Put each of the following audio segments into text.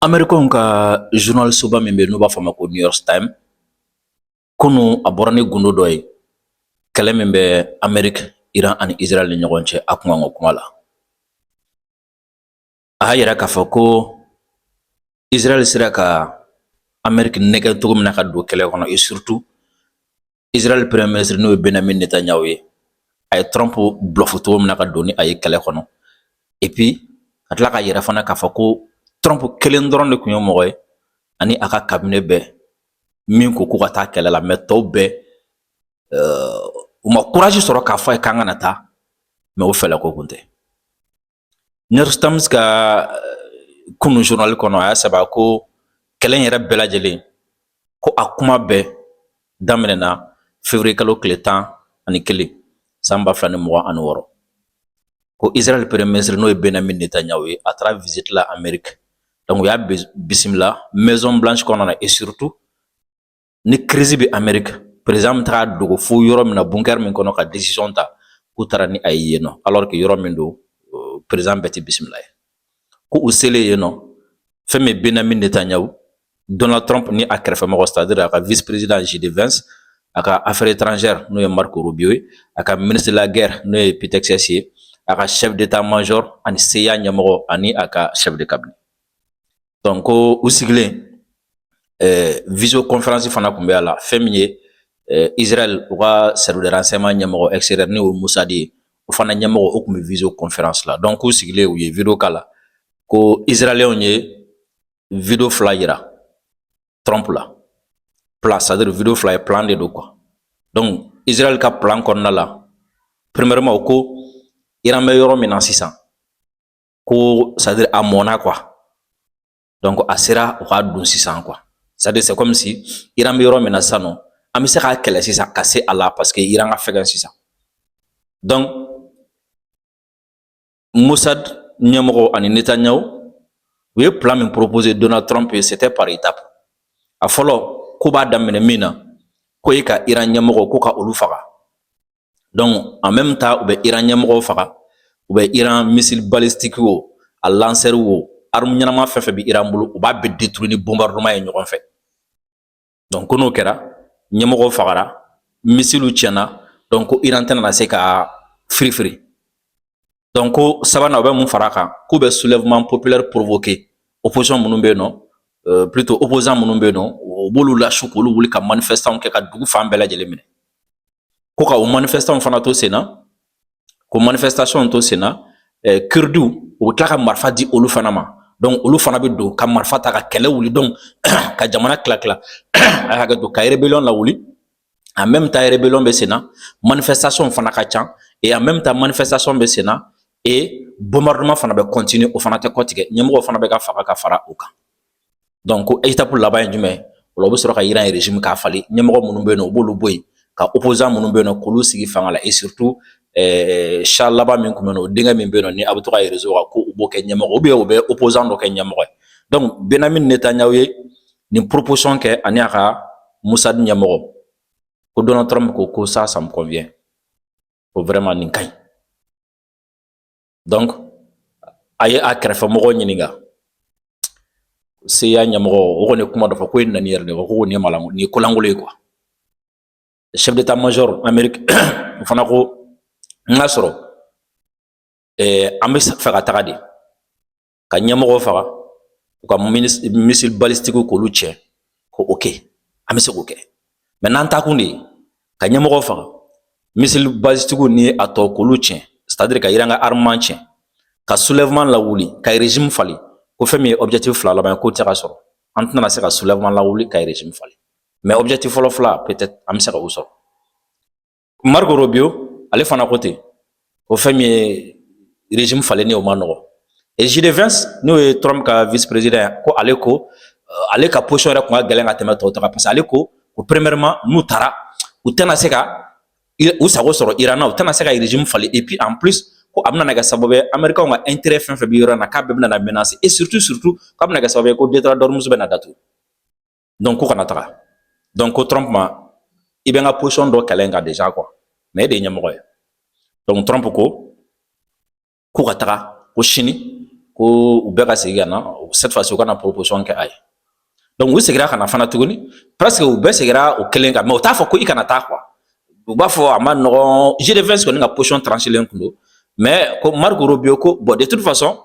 Americain ka journal soba min be n'u b'a fɔ ma ko New York Times kunu a bɔra ni gundo dɔ ye kɛlɛ min bɛ Ameriki, Iran ani Israel ni ɲɔgɔn cɛ a kuma ŋo kuma la. A y'a yira k'a fɔ ko Israel sera ka Ameriki nɛgɛ cogo min na ka don kɛlɛ kɔnɔ et surtout Israel premier ministre n'o ye Benjamin Netanyahu ye a ye Trump bluff cogo min na ka don ni a ye kɛlɛ kɔnɔ et puis ka tila k'a yira fana k'a fɔ ko Trump kelen dɔrɔn de tun ye mɔgɔ ye ani a ka cabinet bɛɛ min ko k'u ka taa kɛlɛ la mais tɔw bɛɛ u ma courage sɔrɔ k'a fɔ a ye k'an kana taa mais o fɛlɛ ko kun tɛ. New York Times ka kunu journal kɔnɔ a y'a sɛbɛn ko kɛlɛ in yɛrɛ bɛɛ lajɛlen ko a kuma bɛɛ daminɛna février kalo tile 11 san 2026 ko Israel premier ministre n'o ye Benjamin Netanyahu ye a taara visite la Amérique donc u y'a bisimila Maison Blanche kɔnɔ na et surtout ni crise bɛ Amérique président min taga dogo fo yɔrɔ min na bunker min kɔnɔ ka décision ta k'u taara ni a ye yen nɔ alors que yɔrɔ min don président bɛɛ tɛ bisimila ye ko u selen yen nɔ fɛn min Benjamin Netanyahu, Donald Trump ni a kɛrɛfɛmɔgɔ c'est-à-dire a ka vice président J.D. Vance, a ka affaires étrangères n'o ye Marco Rubio ye, a ka ministre de la guerre n'o ye Pete Hegseth ye, a ka chef d'état-major ani CIA ɲɛmɔgɔ ani a ka chef de cabinet. Donc ko u sigilen visioconférence fana tun bɛ a la fɛn min ye Israel u ka service de renseignement ɲɛmɔgɔ extérieur n'o ye Mossad ye o fana ɲɛmɔgɔ o tun bɛ visioconférence la donc u sigilen u ye video k'a la ko israéliens ye video fila yira Trump la plan c'est-à-dire video fila ye plan de do quoi donc Israel ka plan kɔnɔna la premièrement ko Iran bɛ yɔrɔ min na sisan ko c'est-à-dire a mɔna quoi donc a sera u ka dun sisan quoi c'est-à-dire c'est comme si Iran bɛ yɔrɔ min na sisan nɔ an bɛ se k'a kɛlɛ sisan ka se a la parce que Iran ka fɛgɛn sisan donc Mossad ɲɛmɔgɔ ani Netanyahu u ye plan min proposé Donald Trump ye c'était par étape a fɔlɔ ko b'a daminɛ min na ko e ka Iran ɲɛmɔgɔ ko ka olu faga donc en même temps u bɛ Iran ɲɛmɔgɔw faga u bɛ Iran missile balistique wo a lanceur wo arme ɲɛnama fɛn fɛn bɛ Iran bolo u b'a bɛɛ détruire ni bombardement ye ɲɔgɔn fɛ donc ko n'o kɛra ɲɛmɔgɔw fagara missile tiɲɛna donc ko Iran tɛna na se ka firifiri donc ko sabanan u bɛ mun fara kan k'u bɛ soulèvement populaire provoqué opposition minnu bɛ yen nɔ plutôt opposant minnu bɛ yen nɔ u b'olu lasu k'olu wuli ka manifestant kɛ ka dugu fan bɛɛ lajɛlen minɛ ko ka o manifestant fana to sen na ko manifestation to sen na kurdiw u bɛ tila ka marifa di olu fana ma donc olu fana bɛ don ka marifa ta ka kɛlɛ wuli donc ka jamana tila tila a hakɛ to ka rébellion lawuli en même temps rébellion bɛ sen na manifestation fana ka ca et en même temps manifestation bɛ sen na et bombardement fana bɛ continuer o fana tɛ kɔ tigɛ ɲɛmɔgɔ fana bɛ ka faga ka fara o kan donc ko étape laban ye jumɛn o la u bɛ sɔrɔ ka Iran régime k'a fali ɲɛmɔgɔ minnu bɛ yen nɔ u b'olu bɔ yen ka opposant minnu bɛ yen nɔ k'olu sigi fanga la et surtout Charles laban min tun bɛ yen nɔ o denkɛ min bɛ yen nɔ ni a bɛ to ka ye réseau kan ko u b'o kɛ ɲɛmɔgɔ ou bien u bɛ opposant dɔ kɛ ɲɛmɔgɔ ye donc Benjamin Netanyahu ye nin proposition kɛ ani a ka Mossad ɲɛmɔgɔ ko Donald Trump ko ça me convient ko vraiment nin ka ɲi donc a ye a kɛrɛfɛmɔgɔw ɲininka CIA ɲɛmɔgɔ o kɔni ye kuma dɔ fɔ ko ye nani yɛrɛ de ko nin ye malanko nin ye kolankolon ye quoi chef d'état-major Amérique o fana ko n ka sɔrɔ an bɛ fɛ ka taga de ka ɲɛmɔgɔw faga u ka missile balistique k'olu tiɲɛ ko ok an bɛ se k'o kɛ mais n'an taa kun de ye ka ɲɛmɔgɔw faga missile balistique ni a tɔ k'olu tiɲɛ c'est-à-dire ka Iran ka armement tiɲɛ ka soulèvement lawuli ka régime fali ko fɛn min ye objectif fila laban ye k'o tɛ ka sɔrɔ an tɛna se ka soulèvement lawuli ka régime fali mais objectif fɔlɔ fila peut-être an bɛ se ka o sɔrɔ Marco Rubio ale fana ko ten ko fɛn min ye régime falen o ma nɔgɔ et J.D. Vance n'o ye Trump ka vice président ye ko ale ka position yɛrɛ tun ka gɛlɛn ka tɛmɛ tɔw ta kan parce que ale ko premièrement n'u taara u tɛna se ka u sago sɔrɔ Iran na u tɛna se ka régime falen et puis en plus ko a bɛna kɛ sababu ye Américains ka intérêt fɛn fɛn bɛ yɔrɔ in na k'a bɛɛ bɛna menacer et surtout k'a bɛna kɛ sababu ye ko détroit d'Ormuz bɛna datugu donc ko kana taga donc ko Trump ma i bɛ n ka position dɔ kɛlɛ kan déjà quoi mais e de ye ɲɛmɔgɔ ye donc Trump ko k'u ka taga ko sini ko u bɛɛ ka segin ka na cette fois ci u kana proposition kɛ a ye donc u segira ka na fana tuguni presque u bɛɛ segira o kelen kan mais u t'a fɔ ko i kana taa quoi u b'a fɔ a ma nɔgɔn GD20 kɔni ka position tranchelen kun don mais ko Marco Rubio ko bon de toute façon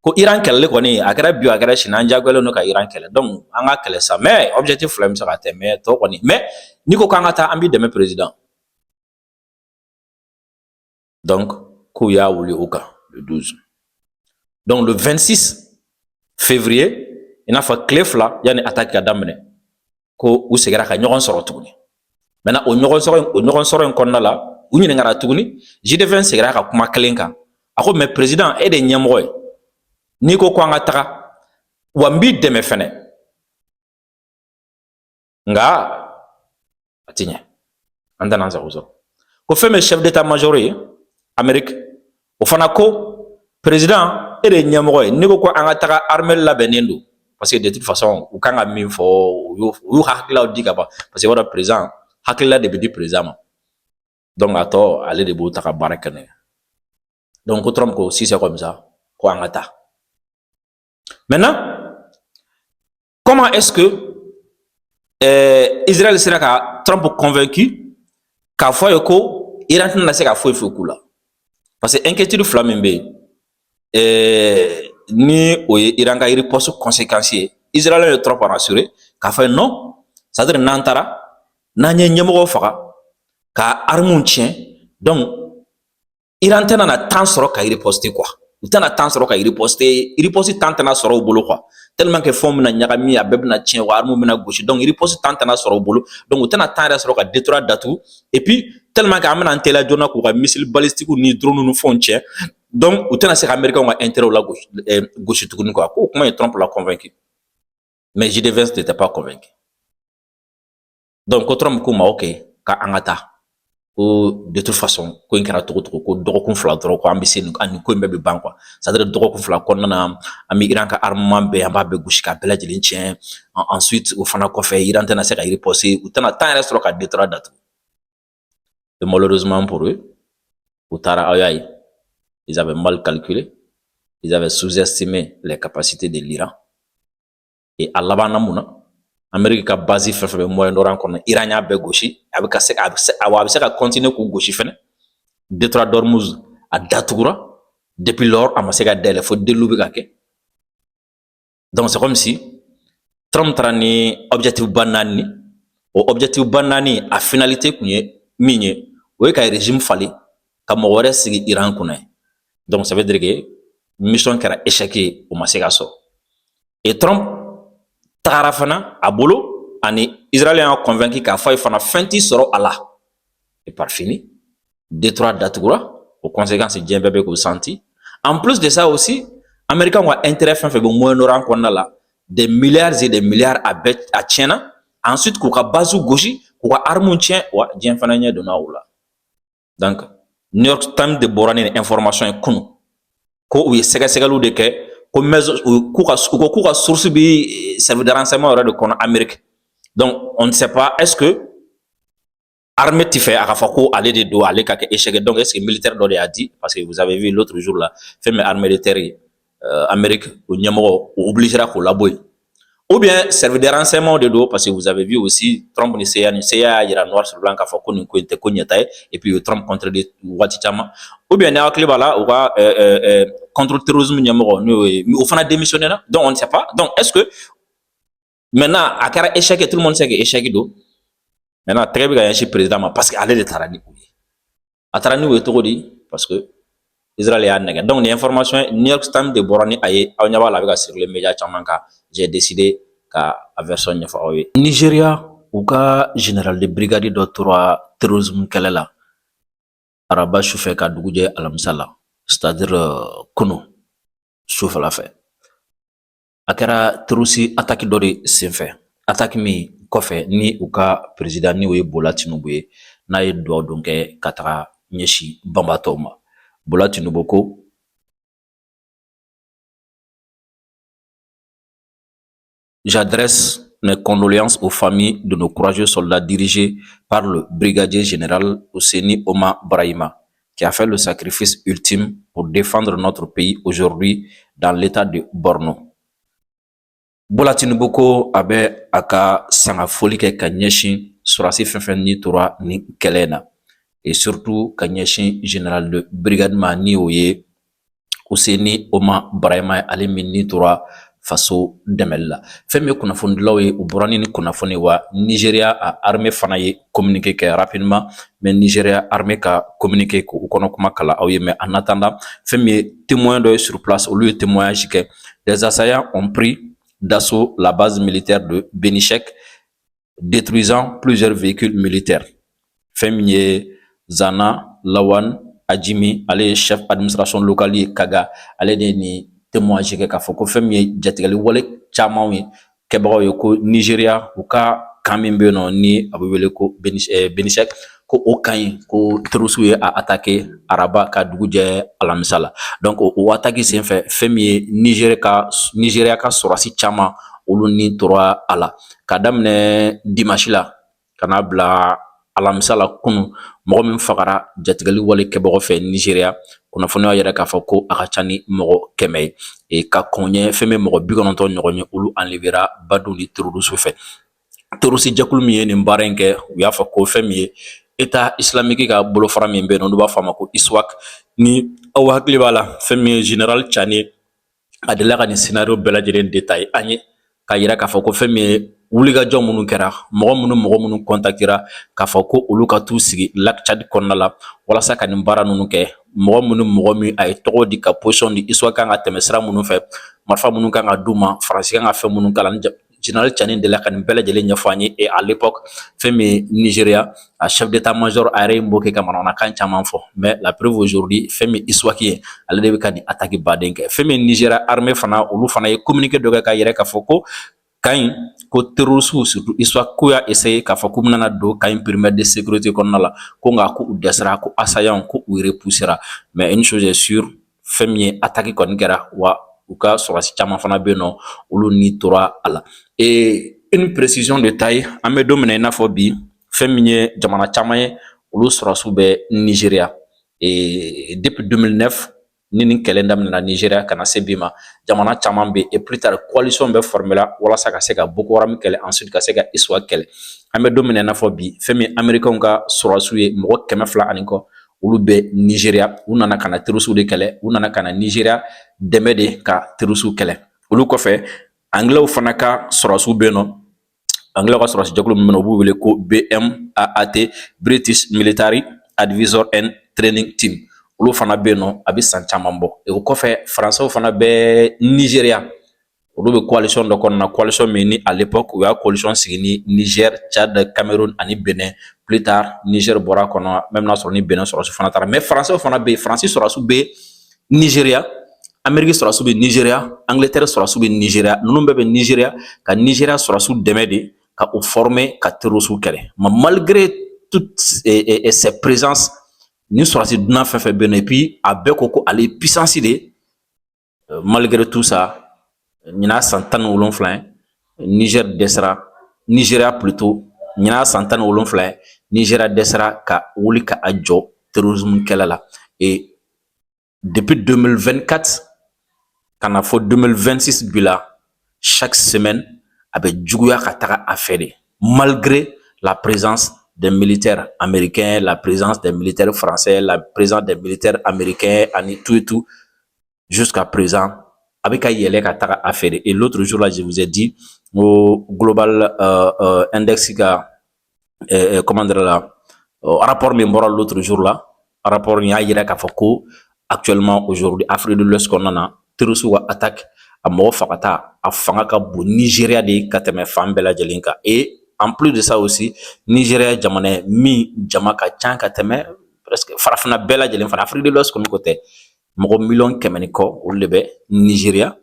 ko Iran kɛlɛli kɔni a kɛra bi a kɛra sini an jagoyalen don ka Iran kɛlɛ donc an ka kɛlɛ sa mais objectif fila bɛ se ka tɛmɛ tɔ kɔni mais n'i ko k'an ka taa an b'i dɛmɛ président donc k'u y'a wuli o kan le 12 donc le 26 février i n'a fɔ tile fila yanni attaque ka daminɛ ko u segira ka ɲɔgɔn sɔrɔ tuguni maintenant o ɲɔgɔn sɔrɔ in kɔnɔna la u ɲininkara tuguni JD20 segira ka kuma kelen kan a ko mais président e de ye ɲɛmɔgɔ ye n'i ko an ka taga wa n b'i dɛmɛ fɛnɛ nka a ti ɲɛ an tɛna an sago sɔrɔ ko fɛn min chef d'état major ye Amérique o fana ko président e de ye ɲɛmɔgɔ ye n'i ko an ka taga armée labɛnnen don parce que de toute façon u kan ka min fɔ u y'u hakililaw di ka ban parce que i b'a dɔn président hakilila de bɛ di président ma donc a tɔ ale de b'o ta ka baara kɛ n'o ye donc ko Trump ko si c'est comme ça ko an ka taa maintenant comment est-ce que Israël sera ka Trump convaincu k'a fɔ ye ko Iran tɛna se ka foyi foyi k'u la parce que inquiétude fila min bɛ yen ni o ye Iran ka riposte conséquence ye Israël ye Trump rassuré k'a fɔ non c'est à dire n'an taara n'an ye ɲɛmɔgɔw faga ka armes tiɲɛ donc Iran tɛna na temps sɔrɔ ka riposter quoi u tɛna temps sɔrɔ ka riposte temps tɛna sɔrɔ u bolo quoi tellement que fɛnw bɛna ɲagami a bɛɛ bɛna tiɲɛ wa armes bɛna gosi donc riposte temps tɛna sɔrɔ u bolo donc u tɛna temps yɛrɛ sɔrɔ ka détruire datugu et puis tellement que an bɛna an teliya joona k'u ka missile balistique ni drone ni fɛnw tiɲɛ donc u tɛna se ka américains ka intérêt la gosi tuguni quoi ko o kuma ye Trump l'a convaincu mais JD20 n'était pas convaincu donc ko Trump ko ma ok ka an ka taa ko de toute façon ko in kɛra cogo cogo ko dɔgɔkun fila dɔrɔn ko an bɛ se ani ko in bɛɛ bɛ ban quoi c'est à dire dɔgɔkun fila kɔnɔna na an bɛ Iran ka armement bɛɛ an b'a bɛɛ gosi k'a bɛɛ lajɛlen tiɲɛ ensuite o fana kɔfɛ Iran tɛna se ka riposter u tɛna temps yɛrɛ sɔrɔ ka détruire datugu et malheureusement pour eux u taara aw y'a ye ils avaient mal calculé ils avaient sous-estimé les capacités de l'Iran et à laban na mun na Amérique ka base fɛn fɛn bɛ Moyen-Orient kɔnɔ Iran y'a bɛɛ gosi a bɛ se ka continuer k'u gosi fɛnɛ Détroit d'Ormuz a datugura depuis lors a ma se ka dayɛlɛ fo deliw bɛ ka kɛ donc c'est comme si Trump taara ni objectif ba naani o objectif ba naani a finalité kun ye min ye o ye ka régime falen ka mɔgɔ wɛrɛ sigi Iran kunna ye donc ça veut dire que mission kɛra échec ye o ma se ka sɔrɔ et Trump tagara fana a bolo ani Israël y'a convaincu k'a fɔ a ye fana fɛn t'i sɔrɔ a la et par fini Détroit datugura aux conséquences diɲɛ bɛɛ bɛ k'o senti en plus de ça aussi américains ka intérêt fɛn fɛn bɛ Moyen-Orient kɔnɔna la des milliards et des milliards a bɛɛ a tiɲɛna ensuite k'u ka base gosi k'u ka armes tiɲɛ wa diɲɛ fana ɲɛ donna o la donc New York Times de bɔra ni information ye kunu ko u ye sɛgɛsɛgɛliw de kɛ k'u ka source bi service de renseignement yɛrɛ de kɔnɔ Amérique donc on ne sait pas est-ce que armée tɛ fɛ a ka fɔ ko ale de don ale ka kɛ échec donc est-ce que militaire dɔ de y'a dit parce que vous avez vu l'autre jour là fɛn min armée de terre ye Amérique o ɲɛmɔgɔ o obligera k'o labɔ yen ou bien service de renseignement de do parce que vous avez vu aussi Trump ni CIA y'a yira noir sur blanc k'a fɔ ko nin ko in tɛ ko ɲɛta ye et puis Trump contredit waati caman ou bien ni hakili b'a la u ka contre terrorisme ɲɛmɔgɔ n'o ye o fana démissionné na donc on ne sait pas donc est-ce que maintenant a kɛra échec tout le monde sait que échec do maintenant tɛgɛ bɛ ka ɲɛsin président ma parce que ale de taara ni o ye a taara ni o ye cogo di parce que Israël y'a nɛgɛ donc ni information New York Times de bɔra ni a ye aw ɲɛ b'a la a bɛ ka circuler média caman kan j'ai décidé ka a version ɲɛfɔ aw ye Nigeria u ka général de brigade dɔ tora terrorisme kɛlɛ la araba sufɛ ka dugujɛ alamisa la c'est-à-dire kunu sufɛla fɛ a kɛra terroriste attaque dɔ de senfɛ attaque min kɔfɛ ni u ka président ni o ye Bola Tinubu ye n'a ye dugawu don kɛ ka taga ɲɛsin banbatɔw ma Bola Tinubu ko j'adresse mes condoléances aux familles de nos courageux soldats dirigés par le brigadier général Ousseini Omar Brahima, qui a fait le sacrifice ultime pour défendre notre pays aujourd'hui dans l'état de Borno. Bola Tinubu ko a bɛ a ka sangafoli kɛ ka ɲɛsin surasi fɛn fɛn ni tora ni kɛlɛ na et surtout ka ɲɛsin général de brigade ma ni o ye Useni Oma Barahima ale min ni tora faso dɛmɛli la fɛn min ye kunnafonidilaw ye u bɔra ni kunnafoni wa Nigeria a armée fana ye communiqué kɛ rapidement mais Nigeria armée ka communiqué k'u kɔnɔ kuma kala aw ye mais en attendant fɛn min ye témoin dɔ ye sur place olu ye témoignage kɛ les assaillants ont pris d'assaut la base militaire de Benichek, détruisant plusieurs véhicules militaires. Femme Zana Lawan Adjimi, ale chef administration locale ye Kaga, ale de ni témoignage kɛ k'a fɔ ko fɛn min ye jatigɛli wale caman ye kɛbagaw ye ko Nigeria u ka kan min bɛ yen nɔ ni a bɛ wele ko Benichek ko o kan ɲi ko terroriste ye a attaqué Araba ka dugu jɛ alamisa la donc o attaque senfɛ fɛn min ye Nigeria ka sɔrɔdasi caman olu ni tora a la ka daminɛ dimanche la ka n'a bila alamisa la kunu mɔgɔ min fagara jatigɛli wale kɛbagaw fɛ Nigeria kunnafoniya yɛrɛ k'a fɔ ko a ka ca ni mɔgɔ 100 ye ka kɔn ɲɛ fɛn bɛ mɔgɔ 90 ɲɔgɔn ye olu enlevera Badou ni terroriste fɛ terroriste jɛkulu min ye nin baara in kɛ u y'a fɔ ko fɛn min ye État islamique ka bolofara min bɛ yen nɔ n'u b'a fɔ a ma ko ISWAC ni aw hakili b'a la fɛn min ye général Tchani a delila ka nin scénario bɛɛ lajɛlen détaillé an ye k'a yira k'a fɔ ko fɛn min ye wulikajɔ minnu kɛra mɔgɔ minnu contactera k'a fɔ ko olu ka t'u sigi lac Tchad kɔnɔna la walasa ka nin baara ninnu kɛ mɔgɔ min a ye tɔgɔ di ka position di ISWAC kan ka tɛmɛ sira minnu fɛ marifa minnu kan ka d'u ma faransi kan ka fɛn minnu kalan général Tchani delila ka nin bɛɛ lajɛlen ɲɛfɔ an ye et à l'époque fɛn min ye Nigeria a chef d'état-major a yɛrɛ ye mot kɛ ka manamanakan caman fɔ mais la preuve aujourd'hui fɛn min ISWAC ye ale de bɛ ka nin attaque baden kɛ fɛn min Nigeria armée fana olu fana ye communiqué dɔ kɛ k'a yɛrɛ k'a fɔ ko Kayin ko terroriste surtout ISWAC ko y'a essayé k'a fɔ k'u bɛna don Kayin périmètre de sécurité kɔnɔna la ko nka ko u dɛsɛra ko assaillant ko u repoussera mais une chose est sûre fɛn min ye attaque kɔni kɛra wa u ka sɔrɔdasi caman fana bɛ yen nɔ olu ni tora a la et une précision de taille an bɛ don min na i n'a fɔ bi fɛn min ye jamana caman ye olu sɔrɔdasiw bɛ Nigeria et depuis 2009 ni nin kɛlɛ daminɛna Nigeria kana se bi ma jamana caman bɛ et plus tard coalition bɛ formé la walasa ka se ka Boko Haram kɛlɛ ensuite ka se ka ISWAC kɛlɛ an bɛ don min na i n'a fɔ bi fɛn min américains ka sɔrɔdasiw ye mɔgɔ 200 ani kɔ olu bɛ Nigeria u nana ka na terroriste de kɛlɛ u nana ka na Nigeria dɛmɛ de ka terroriste kɛlɛ olu kɔfɛ anglais fana ka sɔrɔdasiw bɛ yen nɔ anglais ka sɔrɔdasi jɛkulu min bɛ yen nɔ u b'u wele ko BMAAT British Military Advisor and Training Team olu fana bɛ yen nɔ a bɛ san caman bɔ o kɔfɛ faransɛw fana bɛ Nigeria olu bɛ coalition dɔ kɔnɔna coalition min ni à l'époque u y'a coalition sigi ni Niger Tchad Cameroun ani Benin plus tard Niger bɔra kɔnɔ même n'a sɔrɔ ni Benin sɔrɔdasi fana taara mais faransɛw fana bɛ yen faransi sɔrɔdasiw bɛ Nigeria Amérique sɔrɔdasiw bɛ Nigeria Angleterre sɔrɔdasiw bɛ Nigeria ninnu bɛɛ bɛ Nigeria ka Nigeria sɔrɔdasiw dɛmɛ de ka u former ka terroriste kɛlɛ mais malgré toutes ces présences ni sɔrɔdasi dunan fɛn fɛn bɛ yen nɔ et puis a bɛɛ ko ko ale ye puissance de malgré tout ça ɲinan san 17 ye Niger dɛsɛra Nigeria plutôt ɲinan san 17 ye Nigeria dɛsɛra ka wuli ka a jɔ terrorisme kɛlɛ la et depuis 2024 ka na fɔ 2026 bi la chaque semaine a bɛ juguya ka taga a fɛ de malgré la présence des militaires américains, la présence des militaires français, la présence des militaires américains, ani tout et tout, jusqu'à présent, avec Ayele Katara affaire. Et l'autre jour là, je vous ai dit, au Global Index, comment dire là, rapport mémoire l'autre jour là, rapport Yayere Kafoko, actuellement aujourd'hui, Afrique de l'Ouest qu'on en a, terroriste attaque à Mofakata, à Fangaka, Nigeria de Kateme Fambela Jelinka. Et en plus de ça aussi, Nigeria jamana mi jama ka can ka tɛmɛ presque farafina bɛɛ lajɛlen fana Afrique de l'Ouest kɔni ko tɛ mɔgɔ miliyɔn 100 ni kɔ olu de bɛ Nigeria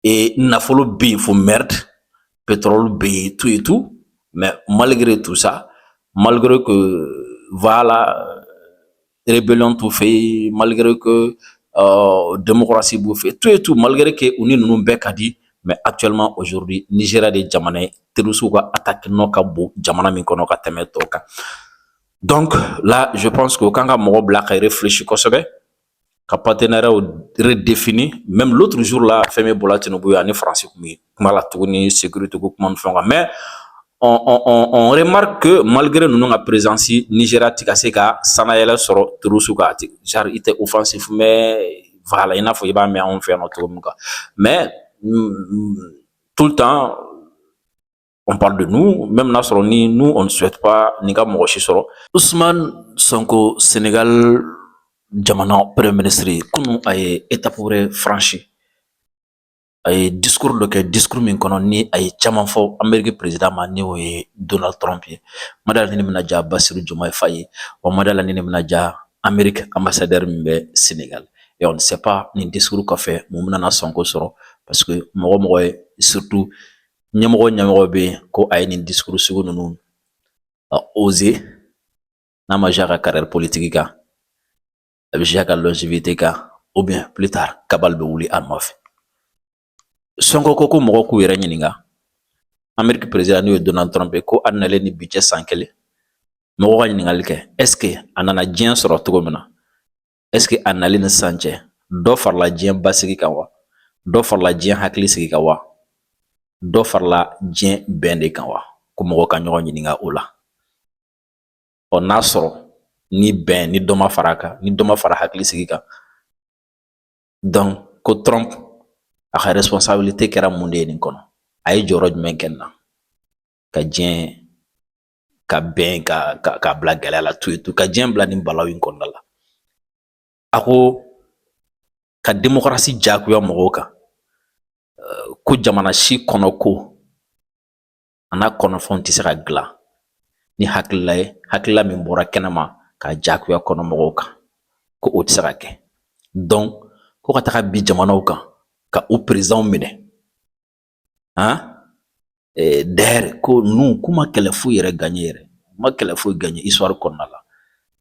et nafolo bɛ yen fo merde pétrole bɛ yen tout et tout mais malgré tout ça malgré que voilà rébellion tout fait malgré que démocratie b'u fait tout et tout malgré que u ni ninnu bɛɛ ka di mais actuellement aujourd'hui Nigeria de jamana terroriste ka attaque no ka bon jamana min kono ka tɛmɛ tɔ kan Donc là, je pense que quand on black réfléchit comme ça, ka partenariat redéfini, même l'autre jour là, Femi Bola Tinubu en français, comme la tournée, sécurité, mais on remarque que malgré nous la présence Nigeria Tikaseka, Sanayela soro Turusuka, genre il était offensif, mais voilà, il n'a faut pas mais on fait notre mais tout le temps on parle de nous, même nous on ne souhaite pas ni ka mogoshi soro. Ousmane Sonko Sénégal jamana premier ministre kunu ay étape wɛrɛ franchi ay discours dɔ kɛ discours min kɔnɔ ni ay caman fɔ Amérique président ma ni o ye Donald Trump ye madala ni bɛna ja Basiru Diomaye Faye wa madala ni bɛna ja Amérique ambassadeur min bɛ Sénégal et on ne sait pas ni discours kɔfɛ mun bɛna Sonko sɔrɔ parce que mɔgɔ mɔgɔ ye surtout ɲɛmɔgɔ bɛ yen ko a ye nin discours sugu ninnu oser n'a ma ja ka carrière politique kan a bɛ ja ka longévité kan ou bien plus tard kabal bɛ wuli a nɔfɛ Sonko ko ko mɔgɔ k'u yɛrɛ ɲininka Amérique président n'o ye Donald Trump ye ko a nalen ni bi cɛ san kelen mɔgɔ ka ɲininkali kɛ est-ce que a nana diɲɛ sɔrɔ cogo min na est-ce que a nalen ni san cɛ dɔ farala diɲɛ basigi kan wa dɔ farala diɲɛ hakili sigi kan wa dɔ farala diɲɛ bɛn de kan wa ko mɔgɔ ka ɲɔgɔn ɲininka o la ɔ n'a sɔrɔ ni bɛn ni dɔ ma fara a kan ni dɔ ma fara hakili sigi kan donc ko Trump a ka responsabilité kɛra mun de ye nin kɔnɔ a ye jɔyɔrɔ jumɛn kɛ nin na ka diɲɛ ka bɛn ka bila gɛlɛya la tout ka diɲɛ bila nin balawu in kɔnɔna la a ko ka démocratie jagoya mɔgɔw kan ko jamana si kɔnɔ ko a n'a kɔnɔfɛnw tɛ se ka dilan ni hakilila ye hakilila min bɔra kɛnɛma ka jagoya kɔnɔ mɔgɔw kan ko o tɛ se ka kɛ donc ko ka taga bi jamanaw kan ka u présidents minɛ d'ailleurs ko nu k'u ma kɛlɛ foyi yɛrɛ gagné yɛrɛ u ma kɛlɛ foyi gagné histoire kɔnɔna la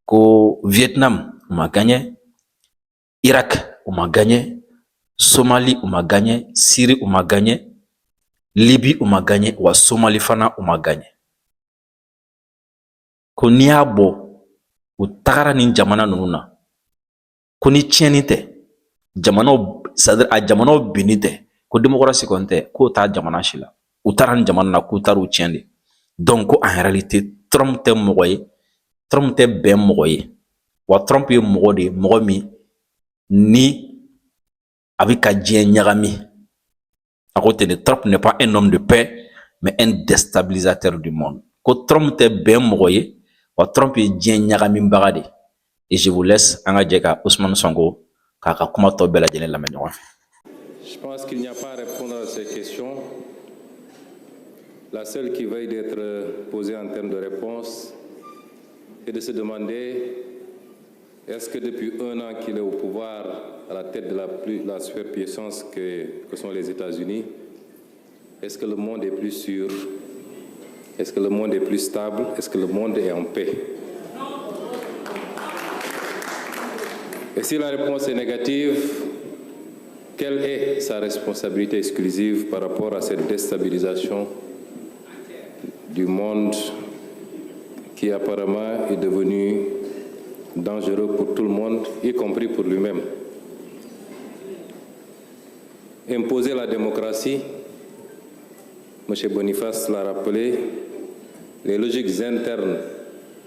ko Vietnam u ma gagné Irak u ma gagné Somalie u ma gagné Syrie u ma gagné Libye u ma gagné wa Somalie fana u ma gagné ko n'i y'a bɔ u tagara nin jamana ninnu na ko ni tiɲɛni tɛ jamanaw c'est-à-dire a jamanaw binni tɛ ko démocratie kɔni tɛ k'o t'a jamana si la u taara nin jamana na k'u taar'u tiɲɛ de donc ko en réalité Trump tɛ mɔgɔ ye Trump tɛ bɛn mɔgɔ ye wa Trump ye mɔgɔ de ye mɔgɔ min ni a bɛ ka diɲɛ ɲagami a ko ten Trump n'est pas un homme de paix mais un déstabilisateur du monde ko Trump tɛ bɛn mɔgɔ ye wa Trump ye diɲɛ ɲagamibaga de et je vous laisse an ka jɛ ka Ousmane Sonko k'a ka kuma tɔ bɛɛ lajɛlen lamɛn ɲɔgɔn fɛ. Je pense qu'il n'y a pas à répondre à ces questions. La seule qui veuille d'être posée en termes de réponse est de se demander est-ce que depuis un an qu'il est au pouvoir, à la tête de la superpuissance que sont les États-Unis, est-ce que le monde est plus sûr? Est-ce que le monde est plus stable? Est-ce que le monde est en paix? Et si la réponse est négative, quelle est sa responsabilité exclusive par rapport à cette déstabilisation du monde qui apparemment est devenu dangereux pour tout le monde, y compris pour lui-même? Imposer la démocratie, M. Boniface l'a rappelé, les logiques internes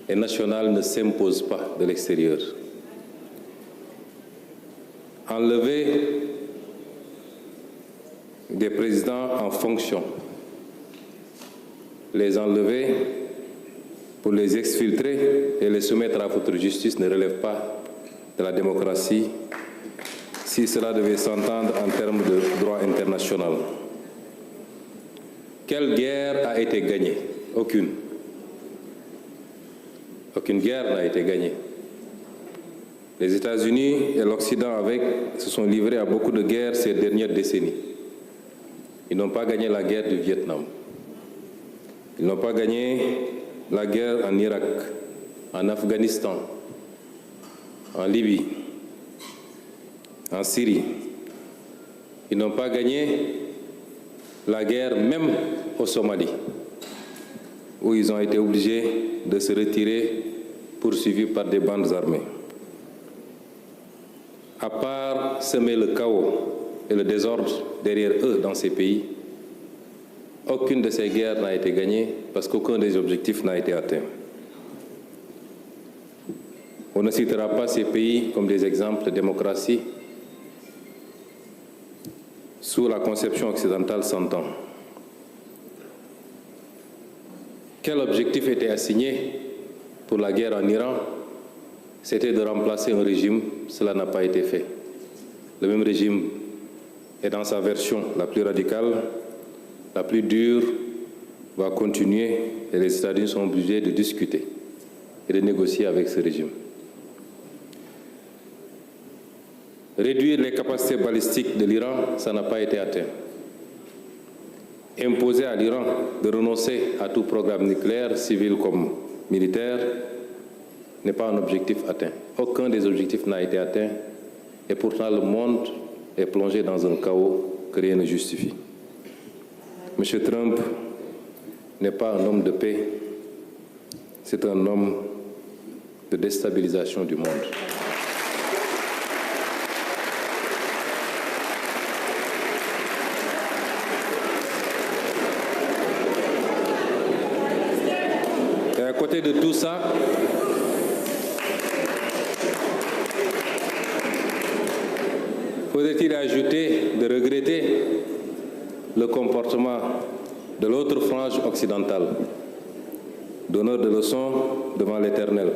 et nationales ne s'imposent pas de l'extérieur. Enlever des présidents en fonction, les enlever pour les exfiltrer et les soumettre à votre justice ne relève pas de la démocratie si cela devait s'entendre en termes de droit international. Quelle guerre a été gagnée? Aucune. Aucune guerre n'a été gagnée. Les États-Unis et l'Occident avec se sont livrés à beaucoup de guerres ces dernières décennies. Ils n'ont pas gagné la guerre du Vietnam. Ils n'ont pas gagné la guerre en Irak, en Afghanistan, en Libye, en Syrie. Ils n'ont pas gagné la guerre même au Somalie, où ils ont été obligés de se retirer poursuivis par des bandes armées. À part semer le chaos et le désordre derrière eux dans ces pays, aucune de ces guerres n'a été gagnée parce qu'aucun des objectifs n'a été atteint. On ne citera pas ces pays comme des exemples de démocratie sous la conception occidentale s'entend. Quel objectif était assigné pour la guerre en Iran? C'était de remplacer un régime. Cela n'a pas été fait. Le même régime est dans sa version la plus radicale, la plus dure, va continuer et les États-Unis sont obligés de discuter et de négocier avec ce régime. Réduire les capacités balistiques de l'Iran, ça n'a pas été atteint. Imposer à l'Iran de renoncer à tout programme nucléaire, civil comme militaire, n'est pas un objectif atteint. Aucun des objectifs n'a été atteint et pourtant le monde est plongé dans un chaos que rien ne justifie. M. Trump n'est pas un homme de paix, c'est un homme de déstabilisation du monde. Et à côté de tout ça, faudrait-il ajouter de regretter le comportement de l'autre frange occidentale, donneur de leçons devant l'Éternel.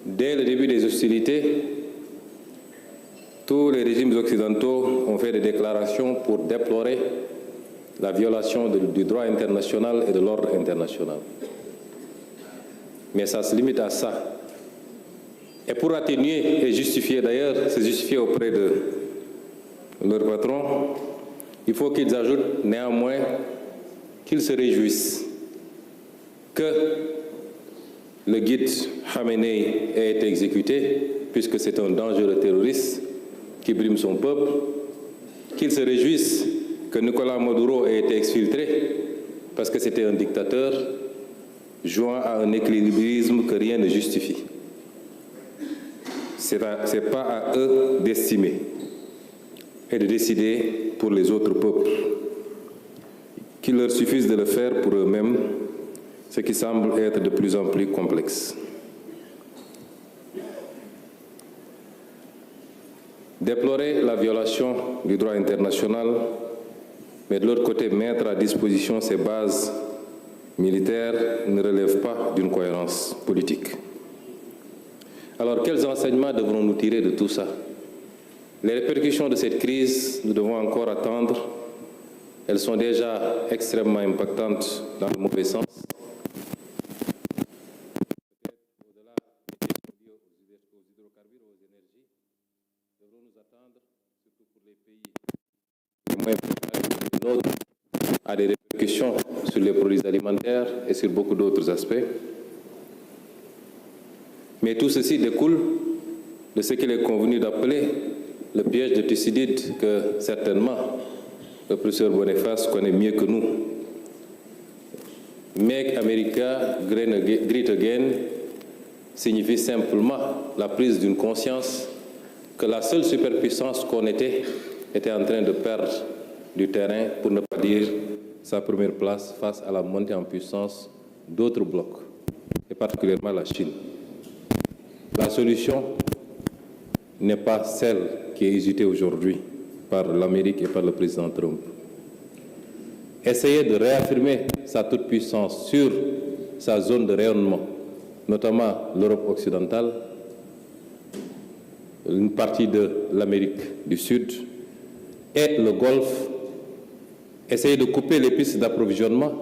Dès le début des hostilités, tous les régimes occidentaux ont fait des déclarations pour déplorer la violation du droit international et de l'ordre international. Mais ça se limite à ça. Et pour atténuer et justifier d'ailleurs, se justifier auprès de leur patron, il faut qu'ils ajoutent néanmoins qu'ils se réjouissent que le guide Khamenei ait été exécuté, puisque c'est un dangereux terroriste qui brime son peuple, qu'ils se réjouissent que Nicolás Maduro ait été exfiltré, parce que c'était un dictateur, jouant à un équilibrisme que rien ne justifie. Ce n'est pas à eux d'estimer et de décider pour les autres peuples. Qu'il leur suffise de le faire pour eux-mêmes, ce qui semble être de plus en plus complexe. Déplorer la violation du droit international, mais de l'autre côté mettre à disposition ces bases militaires ne relève pas d'une cohérence politique. Alors, quels enseignements devrons-nous tirer de tout ça? Les répercussions de cette crise, nous devons encore attendre. Elles sont déjà extrêmement impactantes dans le mauvais sens. Peut-être au-delà des questions liées aux hydrocarbures, aux énergies, devrons-nous attendre, surtout pour les pays les moins préparés que les nôtres, à des répercussions sur les produits alimentaires et sur beaucoup d'autres aspects. Mais tout ceci découle de ce qu'il est convenu d'appeler le piège de Thucydide, que certainement le professeur Boniface connaît mieux que nous. Make America Great Again signifie simplement la prise d'une conscience que la seule superpuissance qu'on était en train de perdre du terrain, pour ne pas dire sa première place face à la montée en puissance d'autres blocs, et particulièrement la Chine. La solution n'est pas celle qui est hésitée aujourd'hui par l'Amérique et par le président Trump. Essayer de réaffirmer sa toute-puissance sur sa zone de rayonnement, notamment l'Europe occidentale, une partie de l'Amérique du Sud et le Golfe, essayer de couper les pistes d'approvisionnement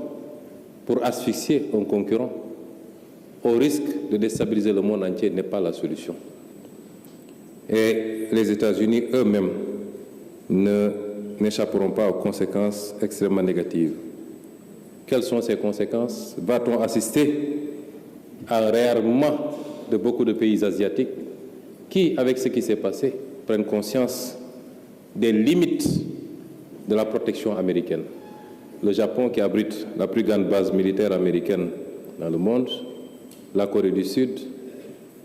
pour asphyxier un concurrent au risque de déstabiliser le monde entier n'est pas la solution. Et les États-Unis eux-mêmes n'échapperont pas aux conséquences extrêmement négatives. Quelles sont ces conséquences? Va-t-on assister à un réarmement de beaucoup de pays asiatiques qui, avec ce qui s'est passé, prennent conscience des limites de la protection américaine? Le Japon, qui abrite la plus grande base militaire américaine dans le monde, la Corée du Sud,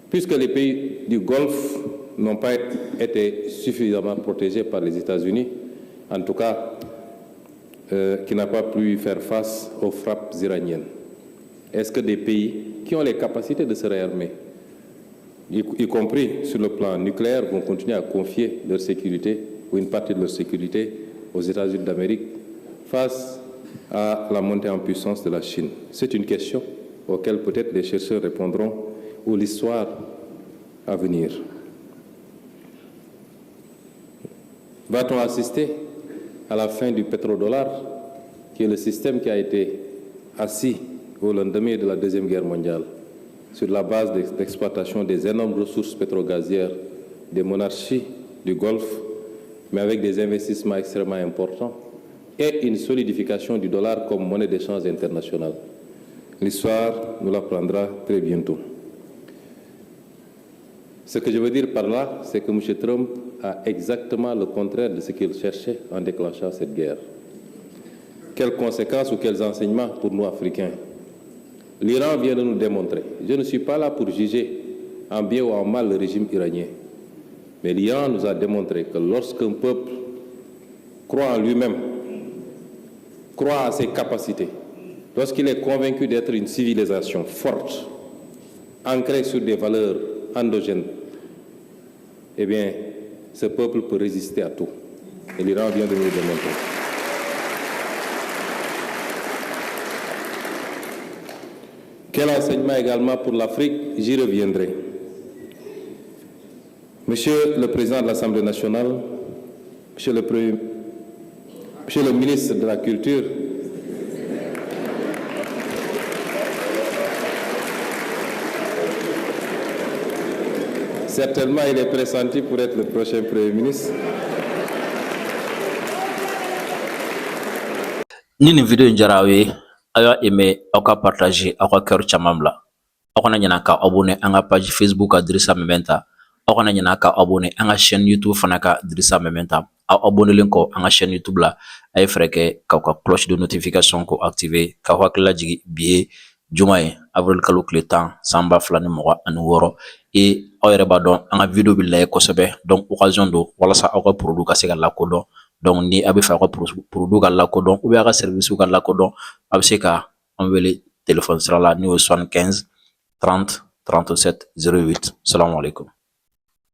puisque les pays du Golfe n'ont pas été suffisamment protégés par les États-Unis, en tout cas, qui n'a pas pu faire face aux frappes iraniennes. Est-ce que des pays qui ont les capacités de se réarmer, y compris sur le plan nucléaire, vont continuer à confier leur sécurité ou une partie de leur sécurité aux États-Unis d'Amérique face à la montée en puissance de la Chine? C'est une question auxquelles peut-être les chercheurs répondront ou l'histoire à venir. Va-t-on assister à la fin du pétrodollar, qui est le système qui a été assis au lendemain de la Deuxième Guerre mondiale, sur la base d'exploitation des énormes ressources pétrogazières des monarchies du Golfe, mais avec des investissements extrêmement importants et une solidification du dollar comme monnaie d'échange internationale? L'histoire nous l'apprendra très bientôt. Ce que je veux dire par là, c'est que M. Trump a exactement le contraire de ce qu'il cherchait en déclenchant cette guerre. Quelles conséquences ou quels enseignements pour nous, Africains? L'Iran vient de nous démontrer. Je ne suis pas là pour juger en bien ou en mal le régime iranien. Mais l'Iran nous a démontré que lorsqu'un peuple croit en lui-même, croit à ses capacités, lorsqu'il est convaincu d'être une civilisation forte, ancrée sur des valeurs endogènes, eh bien, ce peuple peut résister à tout. Et l'Iran vient de nous le démontrer. Quel enseignement également pour l'Afrique? J'y reviendrai. Monsieur le Président de l'Assemblée nationale, Monsieur le ministre de la Culture, certainement il est pressenti pour être le prochain Premier ministre. Ni video njarawe aya aimé aka partager aka cœur chamamla akona nyana ka abonné anga page Facebook Drissa Mementa akona nyana ka abonné anga chaîne YouTube fanaka Drissa Mementa a abonné lenko anga chaîne YouTube la ay freke ka cloche de notification ko activer ka wakla jigi bié jumaye avril kalo kletan samba flani moga ani woro et awere ba don anga video billahi ko sebe donc occasion do wala sa aka produit ka se la ko don donc ni abe fa ko produit ka la ko don ou bien ka service ka la ko don abe se ka envoyer téléphone sera là ni au 75 30 37 08. Salam alaikum.